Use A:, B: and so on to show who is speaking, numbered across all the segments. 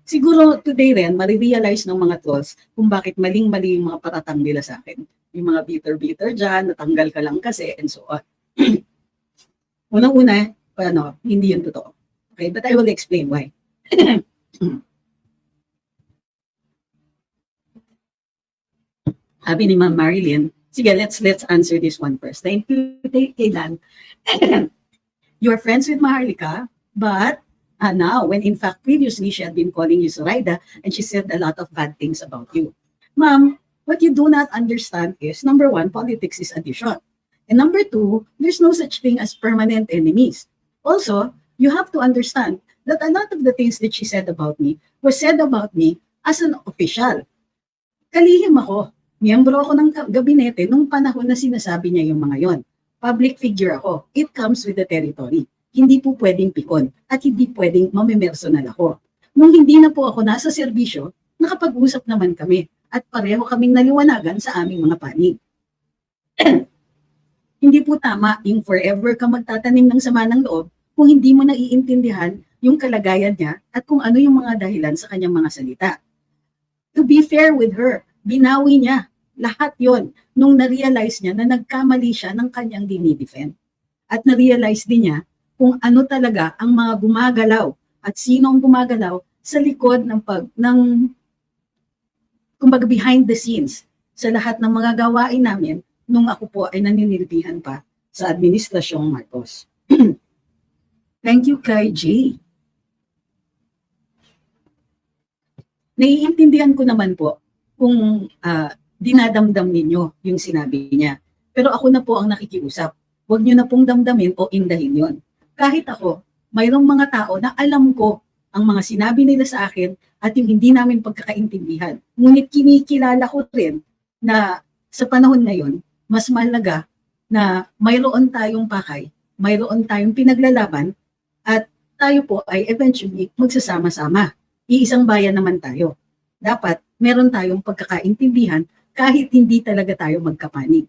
A: siguro today rin, marirealize ng mga trolls kung bakit maling-mali yung mga paratang nila sa akin. Yung mga bitter-bitter dyan, natanggal ka lang kasi, and so on. Unang-una, hindi yun totoo. Okay, but I will explain why. Sabi ni Ma'am Marilyn, sige, let's answer this one first. Thank you, Kailan. You're friends with Maharlika, but now, when in fact previously she had been calling you Zoraida and she said a lot of bad things about you. Ma'am, what you do not understand is, number one, politics is addition. And number two, there's no such thing as permanent enemies. Also, you have to understand that a lot of the things that she said about me was said about me as an official. Kalihim ako. Miyembro ako ng gabinete nung panahon na sinasabi niya yung mga yon. Public figure ako. It comes with the territory. Hindi po pwedeng pikon at hindi pwedeng mamimersonal ako. Nung hindi na po ako nasa serbisyo, nakapag-usap naman kami at pareho kaming naliwanagan sa aming mga panig. Hindi po tama yung forever ka magtatanim ng sama ng loob kung hindi mo naiintindihan yung kalagayan niya at kung ano yung mga dahilan sa kanyang mga salita. To be fair with her, binawi niya lahat yon nung na-realize niya na nagkamali siya ng kanyang dinidefend. At na-realize din niya kung ano talaga ang mga gumagalaw at sino ang gumagalaw sa likod kumbaga behind the scenes sa lahat ng mga gawain namin nung ako po ay naninilbihan pa sa Administrasyong Marcos. Thank you kay Jay. Naiintindihan ko naman po kung dinadamdam ninyo yung sinabi niya. Pero ako na po ang nakikiusap. Huwag nyo na pong damdamin o indahin yon. Kahit ako, mayroong mga tao na alam ko ang mga sinabi nila sa akin at yung hindi namin pagkakaintindihan. Ngunit kinikilala ko rin na sa panahon ngayon, mas mahalaga na mayroon tayong pakay, mayroon tayong pinaglalaban, at tayo po ay eventually magsasama-sama. Iisang bayan naman tayo. Dapat meron tayong pagkakaintindihan kahit hindi talaga tayo magkapanig.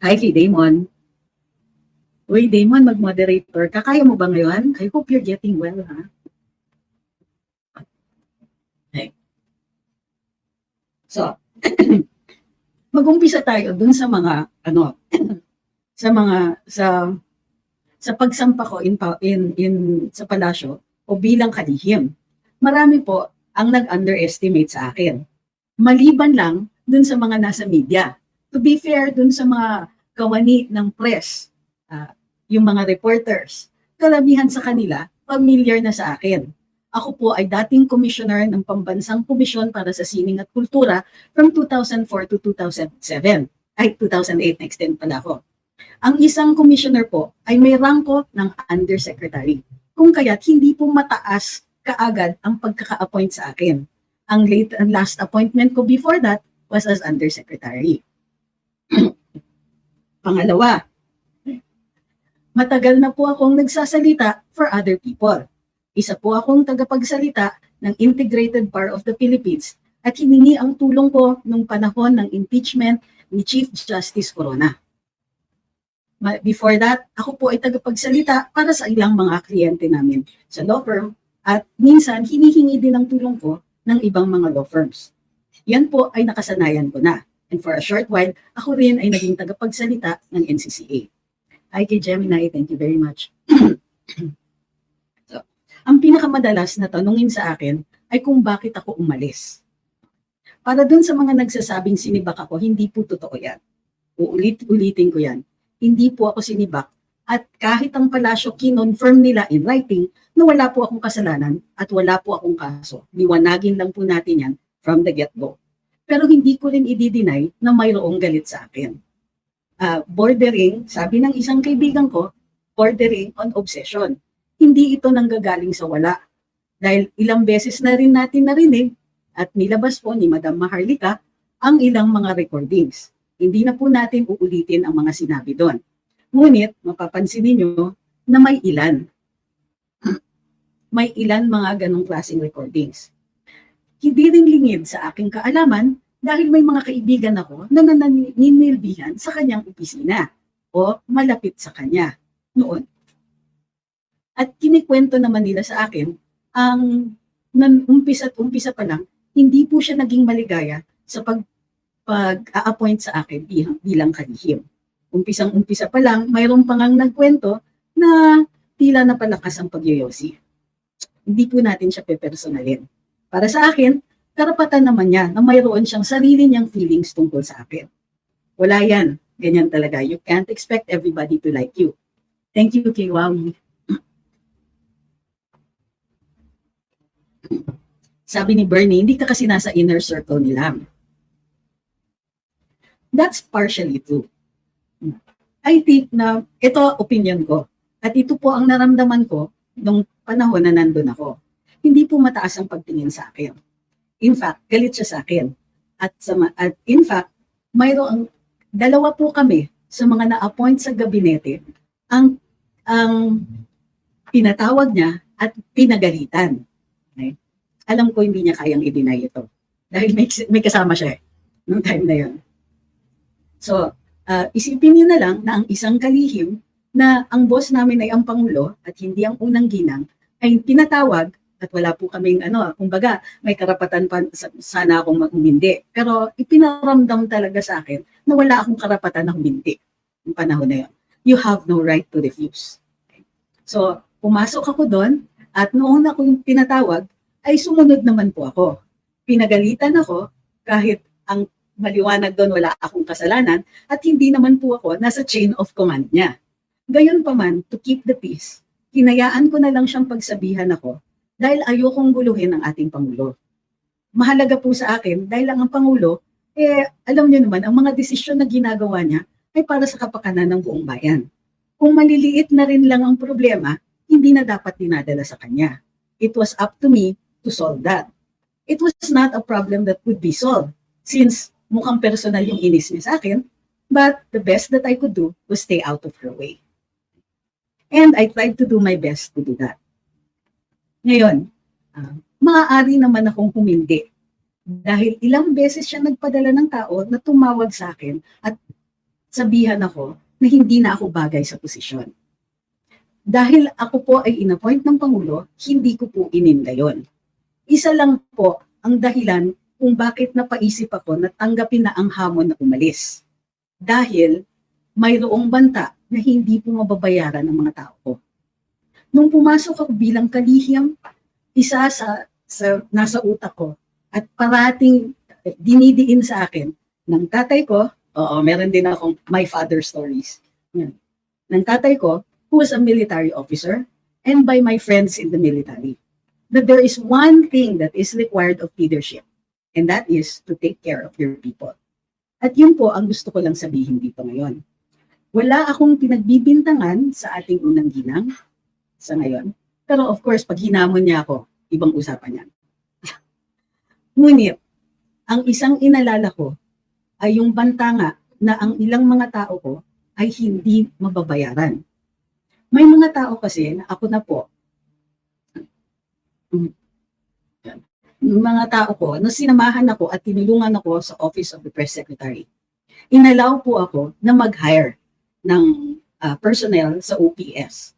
A: Hi, Damon. Uy, Damon, mag-moderator. Kakaya mo ba ngayon? I hope you're getting well, ha? Okay. So, mag-umpisa tayo dun sa mga, sa pagsampa ko sa palasyo o bilang kalihim. Marami po ang nag-underestimate sa akin. Maliban lang dun sa mga nasa media. To be fair, dun sa mga kawani ng press, yung mga reporters, karamihan sa kanila, familiar na sa akin. Ako po ay dating commissioner ng Pambansang Komisyon para sa Sining at Kultura from 2004 to 2007. 2008 na extend pala ako. Ang isang commissioner po ay may rangko ng undersecretary. Kung kaya't hindi po mataas kaagad ang pagkaka-appoint sa akin. Ang last appointment ko before that was as undersecretary. Pangalawa, matagal na po akong nagsasalita for other people. Isa po akong tagapagsalita ng Integrated Bar of the Philippines at hiningi ang tulong ko nung panahon ng impeachment ni Chief Justice Corona. Before that, ako po ay tagapagsalita para sa ilang mga kliyente namin sa law firm at minsan hinihingi din ang tulong ko ng ibang mga law firms. Yan po ay nakasanayan ko na. And for a short while, ako rin ay naging tagapagsalita ng NCCA. Hi kay Gemini, thank you very much. So, ang pinakamadalas na tanungin sa akin ay kung bakit ako umalis. Para dun sa mga nagsasabing sinibak ako, hindi po totoo yan. Ulitin ko yan. Hindi po ako sinibak at kahit ang palasyo kinonfirm nila in writing na wala po akong kasalanan at wala po akong kaso. Liwanagin lang po natin yan from the get-go. Pero hindi ko rin i-deny na mayroong galit sa akin. Bordering, sabi ng isang kaibigan ko, bordering on obsession. Hindi ito nanggagaling sa wala. Dahil ilang beses na rin natin narinig at nilabas po ni Madam Maharlika ang ilang mga recordings. Hindi na po natin uulitin ang mga sinabi doon. Ngunit, mapapansin niyo na may ilan. May ilan mga ganong klaseng recordings. Hindi rin lingid sa aking kaalaman dahil may mga kaibigan ako na naninilbihan sa kanyang opisina o malapit sa kanya noon. At kinikwento naman nila sa akin umpisa pa lang, hindi po siya naging maligaya sa pag-a-appoint sa akin bilang kalihim. Umpisang-umpisa pa lang, mayroon pa ngang nagkwento na tila napalakas ang pagyoyosi. Hindi po natin siya pepersonalin. Para sa akin, karapatan naman niya na mayroon siyang sarili niyang feelings tungkol sa akin. Wala yan. Ganyan talaga. You can't expect everybody to like you. Thank you, Kay Wawi. Sabi ni Bernie, hindi ka kasi nasa inner circle nila. That's partially true. I think na ito opinion ko. At ito po ang naramdaman ko nung panahon na nandun ako. Hindi po mataas ang pagtingin sa akin. In fact, galit siya sa akin. At in fact, mayroong dalawa po kami sa mga na-appoint sa gabinete ang pinatawag niya at pinagalitan. Okay? Alam ko hindi niya kayang i-deny ito. Dahil may kasama siya nung time na yun. So, isipin niyo na lang na ang isang kalihim na ang boss namin ay ang Pangulo at hindi ang unang ginang ay pinatawag at wala po kaming kumbaga may karapatan pa sana akong humindi. Pero ipinaramdam talaga sa akin na wala akong karapatan na humindi yung panahon na yun. You have no right to refuse. Okay. So, pumasok ako doon at noon ako yung pinatawag ay sumunod naman po ako. Pinagalitan ako kahit ang maliwanag doon wala akong kasalanan at hindi naman po ako nasa chain of command niya. Gayon pa man, to keep the peace, hinayaan ko na lang siyang pagsabihan ako dahil ayokong guluhin ang ating Pangulo. Mahalaga po sa akin dahil ang Pangulo, alam niyo naman, ang mga desisyon na ginagawa niya ay para sa kapakanan ng buong bayan. Kung maliliit na rin lang ang problema, hindi na dapat dinadala sa kanya. It was up to me to solve that. It was not a problem that could be solved since mukhang personal yung inis niya sa akin, but the best that I could do was stay out of her way. And I tried to do my best to do that. Ngayon, maaari naman akong humindi dahil ilang beses siya nagpadala ng tao na tumawag sa akin at sabihan ako na hindi na ako bagay sa posisyon. Dahil ako po ay inappoint ng Pangulo, hindi ko po ininda yon. Isa lang po ang dahilan kung bakit napaisip ako na tanggapin na ang hamon na umalis. Dahil mayroong banta na hindi po mababayaran ng mga tao ko. Nung pumasok ako bilang kalihim, isa sa nasa utak ko at parating dinidiin sa akin ng tatay ko, meron din akong my father stories. Yan. Ng tatay ko, who was a military officer, and by my friends in the military, that there is one thing that is required of leadership, and that is to take care of your people. At yun po ang gusto ko lang sabihin dito ngayon. Wala akong pinagbibintangan sa ating unang ginang sa ngayon. Pero of course, pag hinamon niya ako, ibang usapan yan. Ngunit, ang isang inalala ko ay yung banta nga na ang ilang mga tao ko ay hindi mababayaran. May mga tao kasi na ako na po, mga tao ko, na sinamahan ako at tinulungan ako sa Office of the Press Secretary. Inalaw po ako na mag-hire ng personnel sa OPS.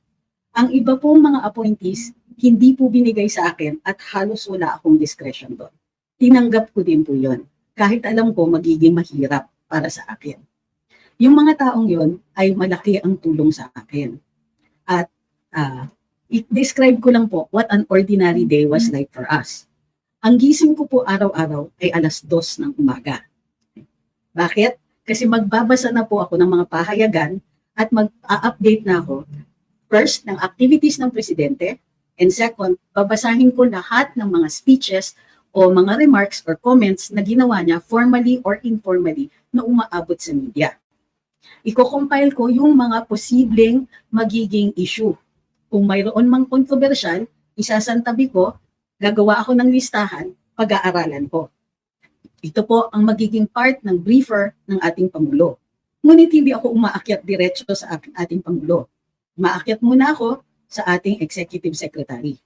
A: Ang iba pong mga appointees, hindi po binigay sa akin at halos wala akong discretion doon. Tinanggap ko din po yun, kahit alam ko magiging mahirap para sa akin. Yung mga taong yon ay malaki ang tulong sa akin. At i-describe ko lang po what an ordinary day was like for us. Ang gising ko po araw-araw ay 2:00 ng umaga. Bakit? Kasi magbabasa na po ako ng mga pahayagan at mag-update na ako first ng activities ng presidente and second, babasahin ko lahat ng mga speeches o mga remarks or comments na ginawa niya formally or informally na umaabot sa media. Iko-compile ko yung mga posibleng magiging issue. Kung mayroon mang kontrobersyal, isasantabi ko, gagawa ako ng listahan, pag-aaralan ko. Ito po ang magiging part ng briefer ng ating Pangulo. Ngunit hindi ako umaakyat diretso sa ating Pangulo. Umaakyat muna ako sa ating Executive Secretary.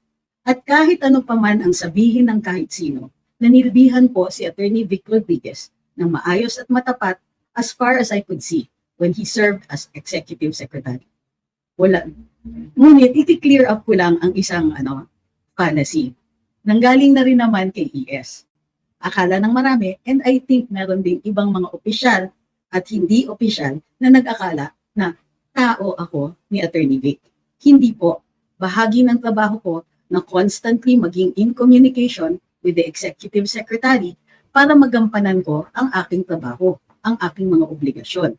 A: At kahit ano pa man ang sabihin ng kahit sino, nanilbihan po si Attorney Vic Rodriguez ng maayos at matapat as far as I could see when he served as Executive Secretary. Wala. Ngunit, i-clear up ko lang ang isang policy. Nanggaling na rin naman kay ES. Akala ng marami, and I think meron din ibang mga opisyal at hindi opisyal na nag-akala na tao ako ni Attorney Vic. Hindi po. Bahagi ng trabaho ko na constantly maging in communication with the Executive Secretary para magampanan ko ang aking trabaho, ang aking mga obligasyon.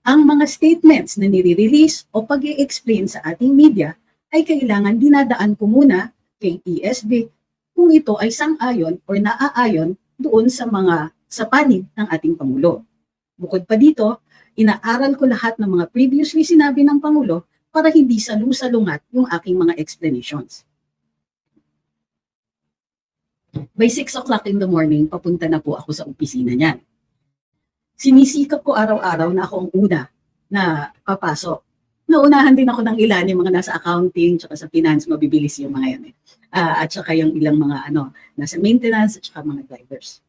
A: Ang mga statements na nire-release o pag-i-explain sa ating media ay kailangan dinadaan ko muna kay ESB kung ito ay sang-ayon o naaayon doon sa panig ng ating Pangulo. Bukod pa dito, inaaral ko lahat ng mga previously sinabi ng Pangulo para hindi salu-salungat yung aking mga explanations. By 6 o'clock in the morning, papunta na po ako sa opisina niyan. Sinisikap ko araw-araw na ako ang una na papasok. Naunahan din ako ng ilan, yung mga nasa accounting, tsaka sa finance, mabibilis yung mga yan. At saka yung ilang mga nasa maintenance, at saka mga drivers.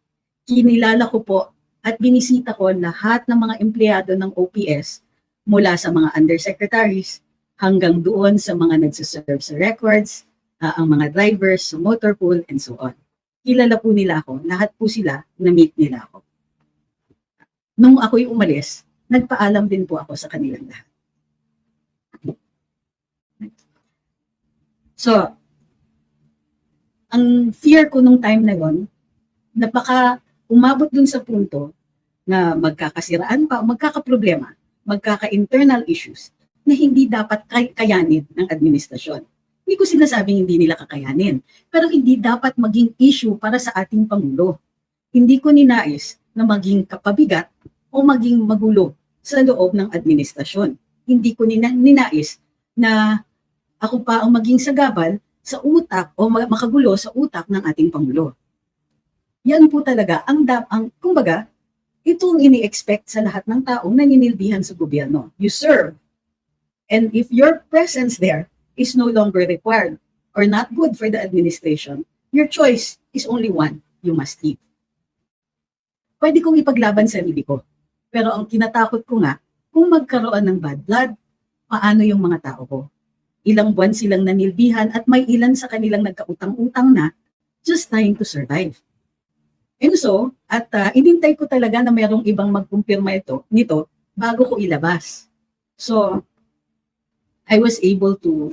A: Kinilala ko po at binisita ko lahat ng mga empleyado ng OPS mula sa mga undersecretaries hanggang doon sa mga nagsiserve sa records, ang mga drivers, sa motor pool, and so on. Kilala po nila ako, lahat po sila, na-meet nila ako. Nung ako'y umalis, nagpaalam din po ako sa kanilang lahat. So, ang fear ko nung time na yon, napaka umabot dun sa punto na magkakasiraan pa, magkakaproblema, magkaka-internal issues na hindi dapat kayanin ng administrasyon. Hindi ko sinasabing hindi nila kakayanin, pero hindi dapat maging issue para sa ating Pangulo. Hindi ko ninais na maging kapabigat o maging magulo sa loob ng administrasyon. Hindi ko ninais na ako pa ang maging sagabal sa utak o makagulo sa utak ng ating Pangulo. Yan po talaga ang kumbaga, ito ang ini-expect sa lahat ng taong naninilbihan sa gobyerno. You serve. And if your presence there is no longer required or not good for the administration, your choice is only one. You must leave. Pwede kong ipaglaban sa sarili ko. Pero ang kinatakot ko nga, kung magkaroon ng bad blood, paano yung mga tao ko? Ilang buwan silang nanilbihan at may ilan sa kanilang nagkautang-utang na just trying to survive. And so, inintay ko talaga na mayroong ibang magkumpirma nito bago ko ilabas. So, I was able to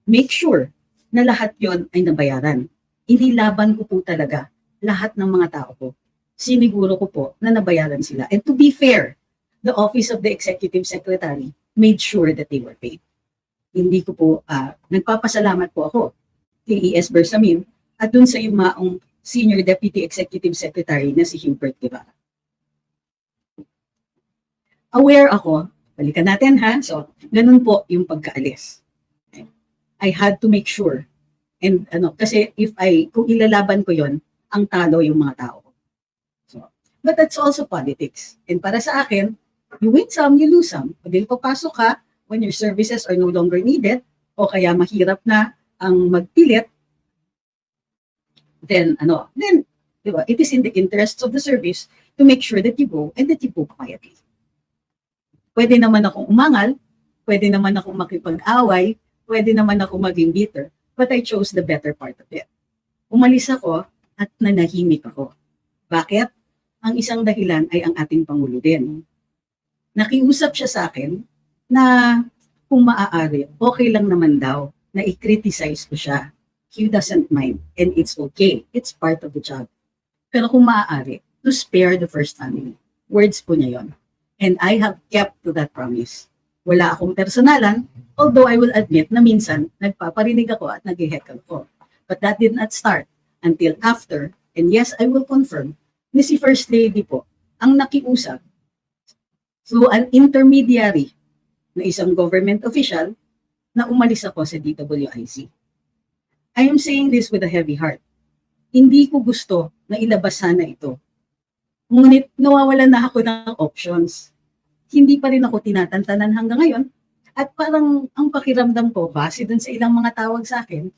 A: make sure na lahat yon ay nabayaran. Inilaban ko po talaga lahat ng mga tao ko. Siniguro ko po na nabayaran sila. And to be fair, the Office of the Executive Secretary made sure that they were paid. Hindi ko po, nagpapasalamat po ako kay E.S. Bersamin at dun sa yumaong Senior Deputy Executive Secretary na si Hubert Guevara. Aware ako, balikan natin ha, so ganun po yung pagkaalis. I had to make sure, and kasi kung ilalaban ko yon, ang talo yung mga tao. So, but that's also politics. And para sa akin, you win some, you lose some. Pag papasok ka, when your services are no longer needed, o kaya mahirap na ang magpilit, then diba, it is in the interests of the service to make sure that you go and that you go quietly. Pwede naman akong umangal, pwede naman akong makipag-away, pwede naman akong maging bitter, but I chose the better part of it. Umalis ako at nanahimik ako. Bakit? Ang isang dahilan ay ang ating Pangulo din. Nakiusap siya sa akin na kung maaari, okay lang naman daw na i-criticize ko siya. He doesn't mind, and it's okay. It's part of the job. Pero kung maaari, to spare the first family. Words po niya yon. And I have kept to that promise. Wala akong personalan, although I will admit na minsan nagpaparinig ako at nag-heckle ko. But that did not start until after, and yes, I will confirm, ni si First Lady po, ang nakiusap through an intermediary na isang government official na umalis ako sa DWIC. I am saying this with a heavy heart. Hindi ko gusto na ilabas sana ito. Ngunit nawawalan na ako ng options. Hindi pa rin ako tinatantanan hanggang ngayon. At parang ang pakiramdam ko, base dun sa ilang mga tawag sa akin,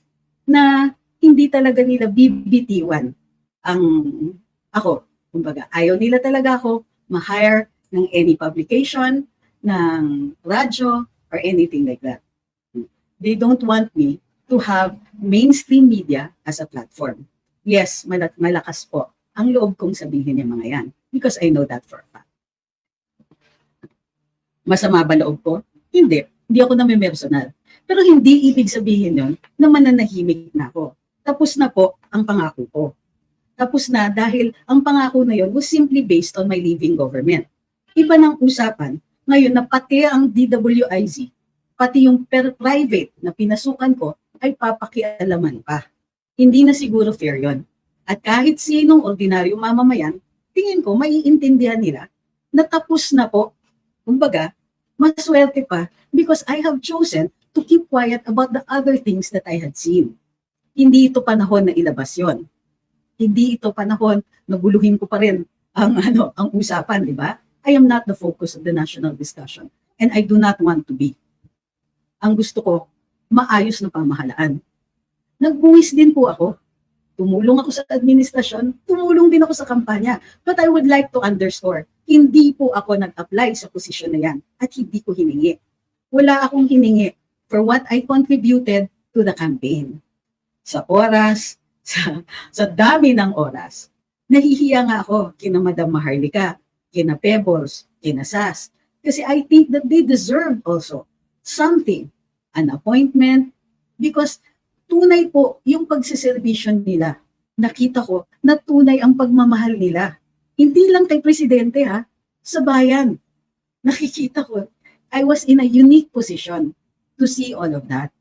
A: na hindi talaga nila bibitiwan ang ako. Kumbaga, ayaw nila talaga ako ma-hire ng any publication, ng radyo, or anything like that. They don't want me to have mainstream media as a platform. Yes, malakas po ang loob kong sabihin yung mga yan because I know that for a fact. Masama ba loob ko? Hindi. Hindi ako namimersonal. Pero hindi ibig sabihin yun na mananahimik na ako. Tapos na po ang pangako ko. Tapos na dahil ang pangako na yun was simply based on my living government. Iba ng usapan ngayon na pati ang DWIZ, pati yung private na pinasukan ko ay papakialaman pa. Hindi na siguro fair yun. At kahit sinong ordinaryong mamamayan, tingin ko maiintindihan nila na tapos na po. Kumbaga, maswerte pa because I have chosen to keep quiet about the other things that I had seen. Hindi ito panahon na ilabas yon. Hindi ito panahon na guluhin ko pa rin ang usapan, di ba? I am not the focus of the national discussion and I do not want to be. Ang gusto ko, maayos na pamahalaan. Nagbuwis din po ako. Tumulong ako sa administrasyon, tumulong din ako sa kampanya. But I would like to underscore, hindi po ako nag-apply sa posisyon na yan at hindi ko hiningi. Wala akong hiningi for what I contributed to the campaign. Sa oras, sa dami ng oras. Nahihiya nga ako kina Madam Maharlika, kina Pebbles, kina Sas. Kasi I think that they deserve also something, an appointment, because tunay po yung pagsiservisyon nila. Nakita ko na tunay ang pagmamahal nila. Hindi lang kay Presidente sa bayan. Nakikita ko, I was in a unique position to see all of that.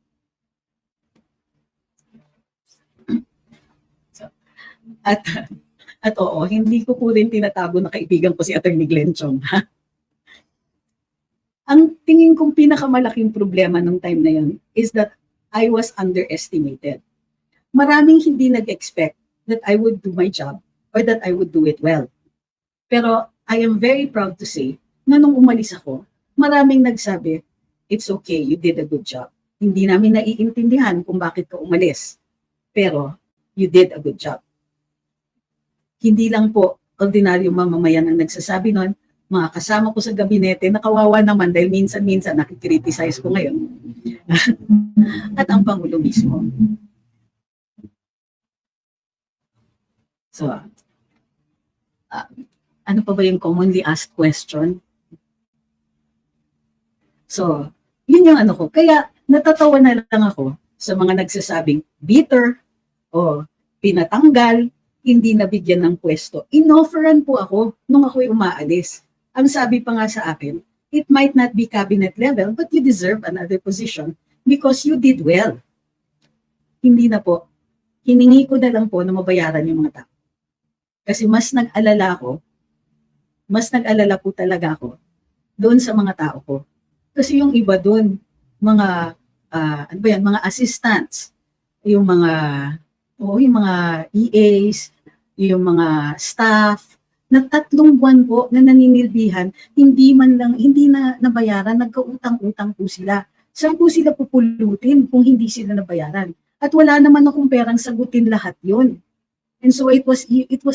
A: At oo, hindi ko po rin tinatago na kaibigan ko si Atty. Glenn Chong. Ang tingin kong pinakamalaking problema nung time na yun is that I was underestimated. Maraming hindi nag-expect that I would do my job or that I would do it well. Pero I am very proud to say na nung umalis ako, maraming nagsabi, it's okay, you did a good job. Hindi namin naiintindihan kung bakit ka umalis. Pero you did a good job. Hindi lang po ordinaryong mamamayan ang nagsasabi nun, mga kasama ko sa gabinete, nakawawa naman dahil minsan-minsan nakikriticize ko ngayon. At ang Pangulo mismo. So, ano pa ba yung commonly asked question? So, yun yung ano ko. Kaya natatawa na lang ako sa mga nagsasabing bitter o pinatanggal, hindi nabigyan ng pwesto. Inofferan po ako nung ako'y umaalis. Ang sabi pa nga sa akin, it might not be cabinet level, but you deserve another position because you did well. Hindi na po. Hiningi ko na lang po na mabayaran yung mga tao. Kasi mas nag-alala po talaga ako doon sa mga tao ko. Kasi yung iba doon, mga, mga assistants, yung mga EAs, yung mga staff, na 3 buwan po na naninilbihan, hindi na nabayaran, nagkautang-utang po sila. Saan po sila pupulutin kung hindi sila nabayaran? At wala naman akong perang sagutin lahat yun. And so it was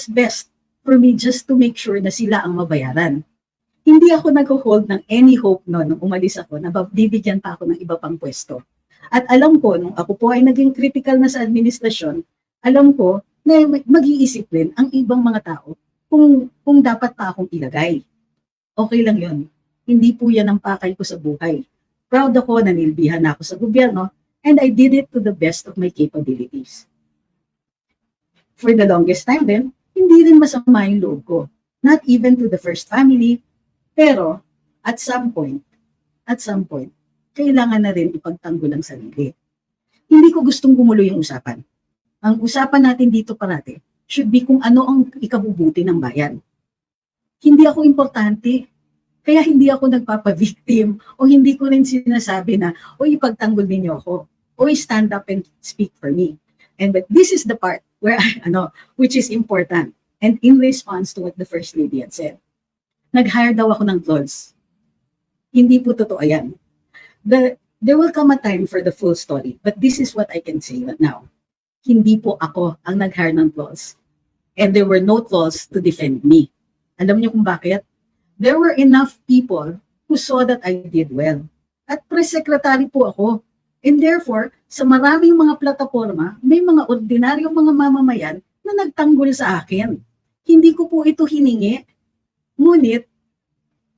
A: best for me just to make sure na sila ang mabayaran. Hindi ako nag-hold ng any hope nung umalis ako na bibigyan pa ako ng iba pang pwesto. At alam ko, nung ako po ay naging critical na sa administrasyon, alam ko na mag-iisip rin ang ibang mga tao kung dapat pa akong ilagay. Okay lang yun. Hindi po yan ang pakay ko sa buhay. Proud ako na nilbihan ako sa gobyerno and I did it to the best of my capabilities. For the longest time then, hindi rin masama yung loob ko. Not even to the first family, pero at some point, kailangan na rin ipagtanggol ang sarili. Hindi ko gustong gumulo yung usapan. Ang usapan natin dito parati should be kung ano ang ikabubuti ng bayan. Hindi ako importante. Kaya hindi ako nagpapa-victim o hindi ko rin sinasabi na, o ipagtanggol ninyo ako o stand up and speak for me. But this is the part where which is important. And in response to what the First Lady had said, nag-hire daw ako ng clothes. Hindi po totoo yan. There will come a time for the full story, but this is what I can say now. Hindi po ako ang nag-hire ng clothes. And there were no clothes to defend me. Alam niyo kung bakit? There were enough people who saw that I did well. At press secretary po ako. And therefore, sa maraming mga plataforma, may mga ordinaryong mga mamamayan na nagtanggol sa akin. Hindi ko po ito hiningi. Ngunit,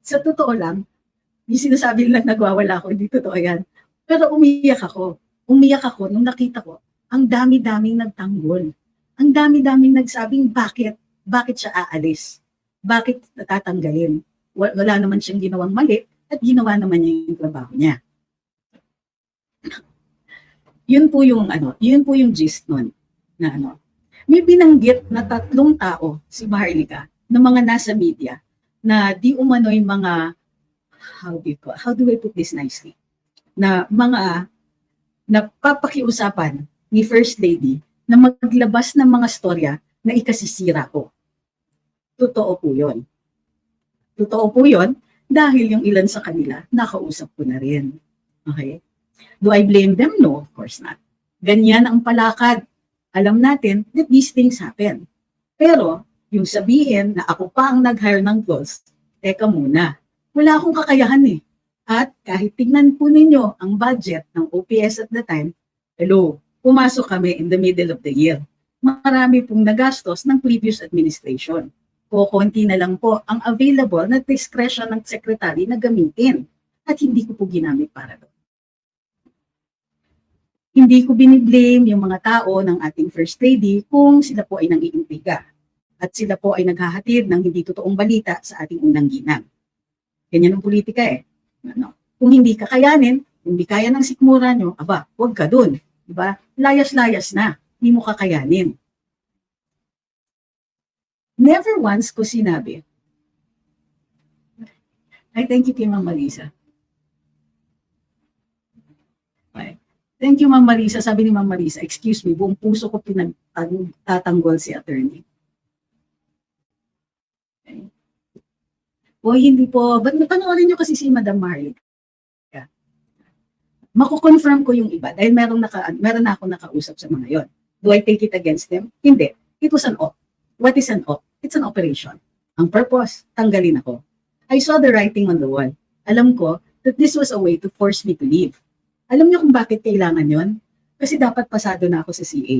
A: sa totoo lang, yung sinasabi lang nagwawala ako, hindi totoo yan. Pero umiyak ako. Umiyak ako nung nakita ko, ang dami-daming nagtanggol. Ang dami-daming nagsabing bakit? Bakit siya aalis? Bakit natatanggalin? Wala naman siyang ginawang mali at ginawa naman niya yung trabaho niya. Yun po yung gist nun na may binanggit na 3 tao si Maharlika na mga nasa media na di umano'y mga how do I put this nicely? Na mga napapakiusapan ni First Lady na maglabas ng mga storya na ikasisira ko. Totoo po yun. Totoo po yun dahil yung ilan sa kanila nakausap ko na rin. Okay? Do I blame them? No, of course not. Ganyan ang palakad. Alam natin that these things happen. Pero, yung sabihin na ako pa ang nag-hire ng girls, teka muna, wala akong kakayahan eh. At kahit tignan po ninyo ang budget ng OPS at the time, hello, pumasok kami in the middle of the year. Marami pong nagastos ng previous administration. Konti na lang po ang available na discretion ng secretary na gamitin. At hindi ko po ginamit para doon. Hindi ko biniblame yung mga tao ng ating First Lady kung sila po ay nang-iimbiga at sila po ay naghahatid ng hindi totoong balita sa ating unang ginang. Ganyan ang politika eh. Kung hindi kakayanin, hindi kaya ng sikmura nyo, aba, huwag ka dun. Diba? Layas-layas na. Hindi mo kakayanin. Never once ko sinabi. I thank you kay Ma'am Marisa. Okay. Thank you, Ma'am Marisa. Sabi ni Ma'am Marisa, excuse me, buong puso ko pinagtatanggol si attorney. Okay. O hindi po, ba't napanoorin nyo kasi si Madam Maharlika? Mako-confirm ko yung iba dahil meron na ako nakausap sa mga yon. Do I take it against them? Hindi. It was an op. What is an op? It's an operation. Ang purpose, tanggalin ako. I saw the writing on the wall. Alam ko that this was a way to force me to leave. Alam niyo kung bakit kailangan yon? Kasi dapat pasado na ako sa CA.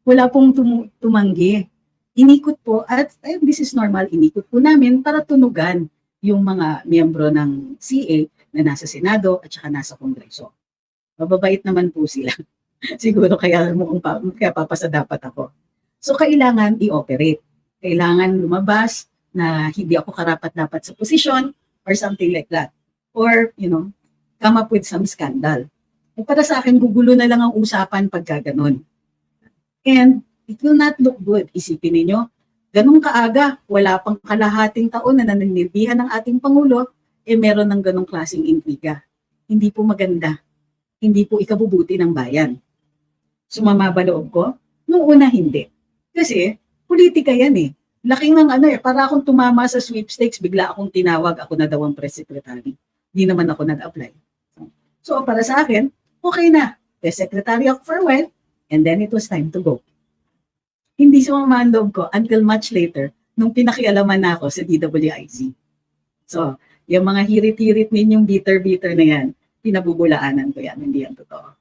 A: Wala pong tumanggi. Inikot po, at this is normal, inikot po namin para tunugan yung mga miyembro ng CA na nasa Senado at saka nasa Kongreso. Mababait naman po sila. Siguro kaya papasa dapat ako. So kailangan i-operate. Kailangan lumabas na hindi ako karapat-dapat sa posisyon or something like that. Or, come up with some scandal. E para sa akin, gugulo na lang ang usapan pagka ganun. And it will not look good. Isipin ninyo, ganun kaaga, wala pang kalahating taon na nananilbihan ng ating Pangulo, meron ng ganung klaseng intriga. Hindi po maganda. Hindi po ikabubuti ng bayan. Sumama ba loob ko? Noong una, hindi. Kasi, politika yan eh. Laking ng para akong tumama sa sweepstakes, bigla akong tinawag, ako na daw ang press secretary. Hindi naman ako nag-apply. So, para sa akin, okay na. Press secretary ako for a while, and then it was time to go. Hindi sumama ang loob ko until much later, nung pinakialaman na ako sa DWIC. So, yung mga hirit-hirit ninyong bitter-bitter na yan, pinabubulaanan ko yan, hindi yan totoo.